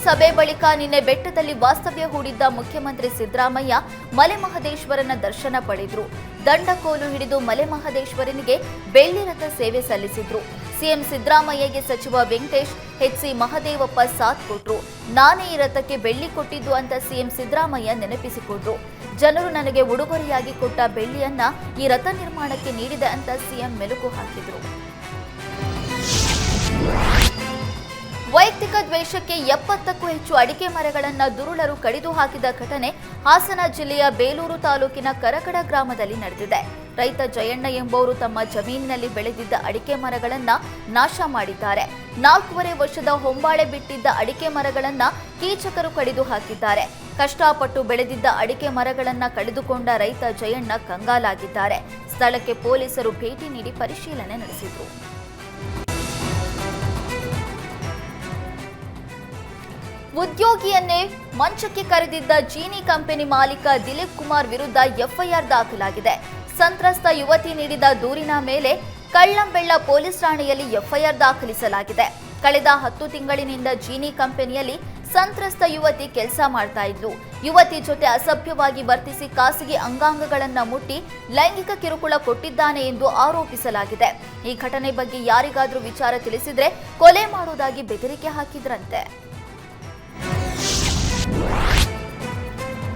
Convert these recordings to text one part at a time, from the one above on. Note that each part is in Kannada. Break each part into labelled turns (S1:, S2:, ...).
S1: ಸಭೆ ಬಳಿಕ ನಿನ್ನೆ ಬೆಟ್ಟದಲ್ಲಿ ವಾಸ್ತವ್ಯ ಹೂಡಿದ್ದ ಮುಖ್ಯಮಂತ್ರಿ ಸಿದ್ದರಾಮಯ್ಯ ಮಲೆಮಹದೇಶ್ವರನ ದರ್ಶನ ಪಡೆದರು. ದಂಡಕೋಲು ಹಿಡಿದು ಮಲೆಮಹದೇಶ್ವರನಿಗೆ ಬೆಳ್ಳಿ ರಥ ಸೇವೆ ಸಲ್ಲಿಸಿದ್ರು. ಸಿಎಂ ಸಿದ್ದರಾಮಯ್ಯಗೆ ಸಚಿವ ವೆಂಕಟೇಶ್, ಎಚ್ಸಿ ಮಹದೇವಪ್ಪ ಸಾಥ್ ಕೊಟ್ರು. ನಾನೇ ಈ ರಥಕ್ಕೆ ಬೆಳ್ಳಿ ಕೊಟ್ಟಿದ್ದು ಅಂತ ಸಿಎಂ ಸಿದ್ದರಾಮಯ್ಯ ನೆನಪಿಸಿಕೊಂಡ್ರು. ಜನರು ನನಗೆ ಉಡುಗೊರೆಯಾಗಿ ಕೊಟ್ಟ ಬೆಳ್ಳಿಯನ್ನ ಈ ರಥ ನಿರ್ಮಾಣಕ್ಕೆ ನೀಡಿದೆ ಅಂತ ಸಿಎಂ ಮೆಲುಕು ಹಾಕಿದ್ರು. ವೈಯಕ್ತಿಕ ದ್ವೇಷಕ್ಕೆ 70ಕ್ಕೂ ಹೆಚ್ಚು ಅಡಿಕೆ ಮರಗಳನ್ನು ದುರುಳರು ಕಡಿದು ಹಾಕಿದ ಘಟನೆ ಹಾಸನ ಜಿಲ್ಲೆಯ ಬೇಲೂರು ತಾಲೂಕಿನ ಕರಕಡ ಗ್ರಾಮದಲ್ಲಿ ನಡೆದಿದೆ. ರೈತ ಜಯಣ್ಣ ಎಂಬುವರು ತಮ್ಮ ಜಮೀನಿನಲ್ಲಿ ಬೆಳೆದಿದ್ದ ಅಡಿಕೆ ಮರಗಳನ್ನು ನಾಶ ಮಾಡಿದ್ದಾರೆ. 4.5 ವರ್ಷದ ಹೊಂಬಾಳೆ ಬಿಟ್ಟಿದ್ದ ಅಡಿಕೆ ಮರಗಳನ್ನ ಕೀಚಕರು ಕಡಿದು ಹಾಕಿದ್ದಾರೆ. ಕಷ್ಟಪಟ್ಟು ಬೆಳೆದಿದ್ದ ಅಡಿಕೆ ಮರಗಳನ್ನ ಕಳೆದುಕೊಂಡ ರೈತ ಜಯಣ್ಣ ಕಂಗಾಲಾಗಿದ್ದಾರೆ. ಸ್ಥಳಕ್ಕೆ ಪೊಲೀಸರು ಭೇಟಿ ನೀಡಿ ಪರಿಶೀಲನೆ ನಡೆಸಿದರು. ಉದ್ಯೋಗಿಯನ್ನೇ ಮಂಚಕ್ಕೆ ಕರೆದಿದ್ದ ಜೀನಿ ಕಂಪನಿ ಮಾಲೀಕ ದಿಲೀಪ್ ಕುಮಾರ್ ವಿರುದ್ಧ ಎಫ್ಐಆರ್ ದಾಖಲಾಗಿದೆ. ಸಂತ್ರಸ್ತ ಯುವತಿ ನೀಡಿದ ದೂರಿನ ಮೇಲೆ ಕಳ್ಳಂಬೆಳ್ಳ ಪೊಲೀಸ್ ಠಾಣೆಯಲ್ಲಿ ಎಫ್ಐಆರ್ ದಾಖಲಿಸಲಾಗಿದೆ. ಕಳೆದ 10 ತಿಂಗಳಿನಿಂದ ಜೀನಿ ಕಂಪನಿಯಲ್ಲಿ ಸಂತ್ರಸ್ತ ಯುವತಿ ಕೆಲಸ ಮಾಡ್ತಾ ಇದ್ಲು. ಯುವತಿ ಜೊತೆ ಅಸಭ್ಯವಾಗಿ ವರ್ತಿಸಿ ಖಾಸಗಿ ಅಂಗಾಂಗಗಳನ್ನು ಮುಟ್ಟಿ ಲೈಂಗಿಕ ಕಿರುಕುಳ ಕೊಟ್ಟಿದ್ದಾನೆ ಎಂದು ಆರೋಪಿಸಲಾಗಿದೆ. ಈ ಘಟನೆ ಬಗ್ಗೆ ಯಾರಿಗಾದ್ರೂ ವಿಚಾರ ತಿಳಿಸಿದ್ರೆ ಕೊಲೆ ಮಾಡುವುದಾಗಿ ಬೆದರಿಕೆ ಹಾಕಿದ್ರಂತೆ.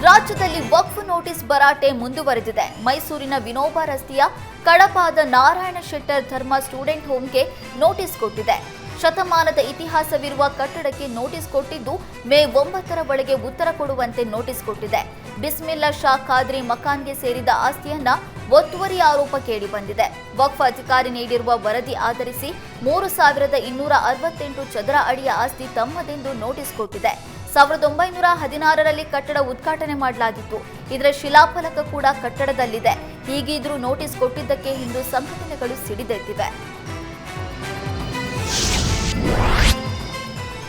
S1: ರಾಜ್ಯದಲ್ಲಿ ವಕ್ಫ್ ನೋಟಿಸ್ ಭರಾಟೆ ಮುಂದುವರೆದಿದೆ. ಮೈಸೂರಿನ ವಿನೋಬ ರಸ್ತೆಯ ಕಡಪಾದ ನಾರಾಯಣ ಶೆಟ್ಟರ್ ಧರ್ಮ ಸ್ಟೂಡೆಂಟ್ ಹೋಮ್ಗೆ ನೋಟಿಸ್ ಕೊಟ್ಟಿದೆ. ಶತಮಾನದ ಇತಿಹಾಸವಿರುವ ಕಟ್ಟಡಕ್ಕೆ ನೋಟಿಸ್ ಕೊಟ್ಟಿದ್ದು ಮೇ 9ರ ಒಳಗೆ ಉತ್ತರ ಕೊಡುವಂತೆ ನೋಟಿಸ್ ಕೊಟ್ಟಿದೆ. ಬಿಸ್ಮಿಲ್ಲಾ ಶಾ ಖಾದ್ರಿ ಮಕಾನ್ಗೆ ಸೇರಿದ ಆಸ್ತಿಯನ್ನ ಒತ್ತುವರಿ ಆರೋಪ ಕೇಳಿಬಂದಿದೆ. ವಕ್ಫ್ ಅಧಿಕಾರಿ ನೀಡಿರುವ ವರದಿ ಆಧರಿಸಿ 3268 ಚದರ ಅಡಿಯ ಆಸ್ತಿ ತಮ್ಮದೆಂದು ನೋಟಿಸ್ ಕೊಟ್ಟಿದೆ. 1916ರಲ್ಲಿ ಕಟ್ಟಡ ಉದ್ಘಾಟನೆ ಮಾಡಲಾಗಿತ್ತು. ಇದರ ಶಿಲಾಫಲಕ ಕೂಡ ಕಟ್ಟಡದಲ್ಲಿದೆ. ಹೀಗಿದ್ರೂ ನೋಟಿಸ್ ಕೊಟ್ಟಿದ್ದಕ್ಕೆ ಹಿಂದೂ ಸಂಘಟನೆಗಳು ಸಿಡಿದೆದ್ದಿವೆ.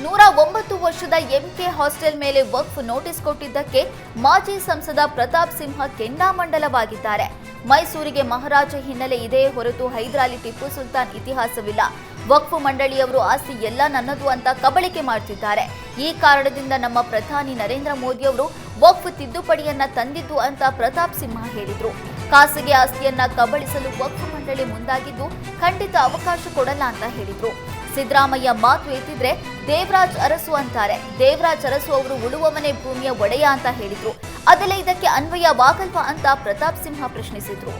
S1: 109 ವರ್ಷದ ಎಂಕೆ ಹಾಸ್ಟೆಲ್ ಮೇಲೆ ವಕ್ಫ್ ನೋಟಿಸ್ ಕೊಟ್ಟಿದ್ದಕ್ಕೆ ಮಾಜಿ ಸಂಸದ ಪ್ರತಾಪ್ ಸಿಂಹ ಕೆಂಡಾಮಂಡಲವಾಗಿದ್ದಾರೆ. ಮೈಸೂರಿಗೆ ಮಹಾರಾಜ ಹಿನ್ನೆಲೆ ಇದೆಯೇ ಹೊರತು ಹೈದರಾಲಿ ಟಿಪ್ಪು ಸುಲ್ತಾನ್ ಇತಿಹಾಸವಿಲ್ಲ. ವಕ್ಫ್ ಮಂಡಳಿಯವರು ಆಸ್ತಿ ಎಲ್ಲ ನನ್ನದು ಅಂತ ಕಬಳಿಕೆ ಮಾಡ್ತಿದ್ದಾರೆ. ಈ ಕಾರಣದಿಂದ ನಮ್ಮ ಪ್ರಧಾನಿ ನರೇಂದ್ರ ಮೋದಿಯವರು ವಕ್ಫ್ ತಿದ್ದುಪಡಿಯನ್ನ ತಂದಿದ್ದು ಅಂತ ಪ್ರತಾಪ್ ಸಿಂಹ ಹೇಳಿದ್ರು. ಖಾಸಗಿ ಆಸ್ತಿಯನ್ನ ಕಬಳಿಸಲು ವಕ್ಫ್ ಮಂಡಳಿ ಮುಂದಾಗಿದ್ದು ಖಂಡಿತ ಅವಕಾಶ ಕೊಡಲ್ಲ ಅಂತ ಹೇಳಿದ್ರು. ಸಿದ್ದರಾಮಯ್ಯ ಮಾತು ಎತ್ತಿದ್ರೆ ದೇವರಾಜ್ ಅರಸು ಅಂತಾರೆ. ದೇವರಾಜ್ ಅರಸು ಅವರು ಉಳುವವನೇ ಭೂಮಿಯ ಒಡೆಯ ಅಂತ ಹೇಳಿದ್ರು. ಅದೆಲ್ಲ ಇದಕ್ಕೆ ಅನ್ವಯವಾಗಲ್ವಾ ಅಂತ ಪ್ರತಾಪ್ ಸಿಂಹ ಪ್ರಶ್ನಿಸಿದ್ರು.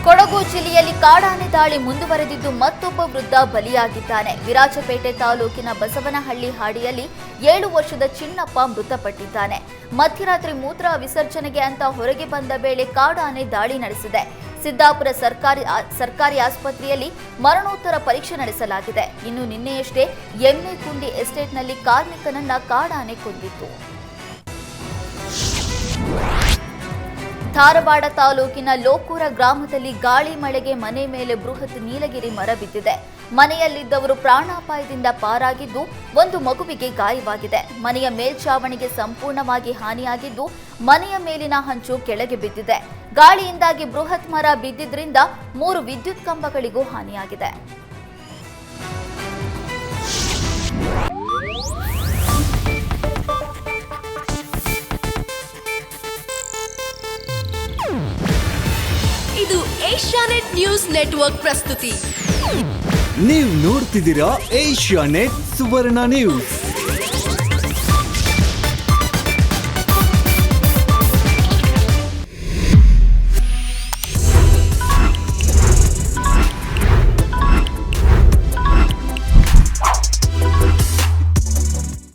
S1: ಕೊಡಗು ಜಿಲ್ಲೆಯಲ್ಲಿ ಕಾಡಾನೆ ದಾಳಿ ಮುಂದುವರೆದಿದ್ದು ಮತ್ತೊಬ್ಬ ವೃದ್ಧ ಬಲಿಯಾಗಿದ್ದಾನೆ. ವಿರಾಜಪೇಟೆ ತಾಲೂಕಿನ ಬಸವನಹಳ್ಳಿ ಹಾಡಿಯಲ್ಲಿ 7 ವರ್ಷದ ಚಿನ್ನಪ್ಪ ಮೃತಪಟ್ಟಿದ್ದಾನೆ. ಮಧ್ಯರಾತ್ರಿ ಮೂತ್ರ ವಿಸರ್ಜನೆಗೆ ಅಂತ ಹೊರಗೆ ಬಂದ ವೇಳೆ ಕಾಡಾನೆ ದಾಳಿ ನಡೆಸಿದೆ. ಸಿದ್ದಾಪುರ ಸರ್ಕಾರಿ ಆಸ್ಪತ್ರೆಯಲ್ಲಿ ಮರಣೋತ್ತರ ಪರೀಕ್ಷೆ ನಡೆಸಲಾಗಿದೆ. ಇನ್ನು ನಿನ್ನೆಯಷ್ಟೇ ಎಮ್ಮೆಕುಂಡಿ ಎಸ್ಟೇಟ್ನಲ್ಲಿ ಕಾರ್ಮಿಕನನ್ನ ಕಾಡಾನೆ ಕೊಂದಿತ್ತು. ಧಾರವಾಡ ತಾಲೂಕಿನ ಲೋಕೂರ ಗ್ರಾಮದಲ್ಲಿ ಗಾಳಿ ಮಳೆಗೆ ಮನೆ ಮೇಲೆ ಬೃಹತ್ ನೀಲಗಿರಿ ಮರ ಬಿದ್ದಿದೆ. ಮನೆಯಲ್ಲಿದ್ದವರು ಪ್ರಾಣಾಪಾಯದಿಂದ ಪಾರಾಗಿದ್ದು ಒಂದು ಮಗುವಿಗೆ ಗಾಯವಾಗಿದೆ. ಮನೆಯ ಮೇಲ್ಛಾವಣಿಗೆ ಸಂಪೂರ್ಣವಾಗಿ ಹಾನಿಯಾಗಿದ್ದು ಮನೆಯ ಮೇಲಿನ ಹಂಚು ಕೆಳಗೆ ಬಿದ್ದಿದೆ. ಗಾಳಿಯಿಂದಾಗಿ ಬೃಹತ್ ಮರ ಬಿದ್ದಿದ್ರಿಂದ 3 ವಿದ್ಯುತ್ ಕಂಬಗಳಿಗೂ ಹಾನಿಯಾಗಿದೆ.
S2: ಇದು ಏಷ್ಯಾನೆಟ್ ನ್ಯೂಸ್ ನೆಟ್ವರ್ಕ್ ಪ್ರಸ್ತುತಿ.
S3: ನೀವು ನೋಡ್ತಿದ್ದೀರಾ ಏಷ್ಯಾನೆಟ್ ಸುವರ್ಣ ನ್ಯೂಸ್.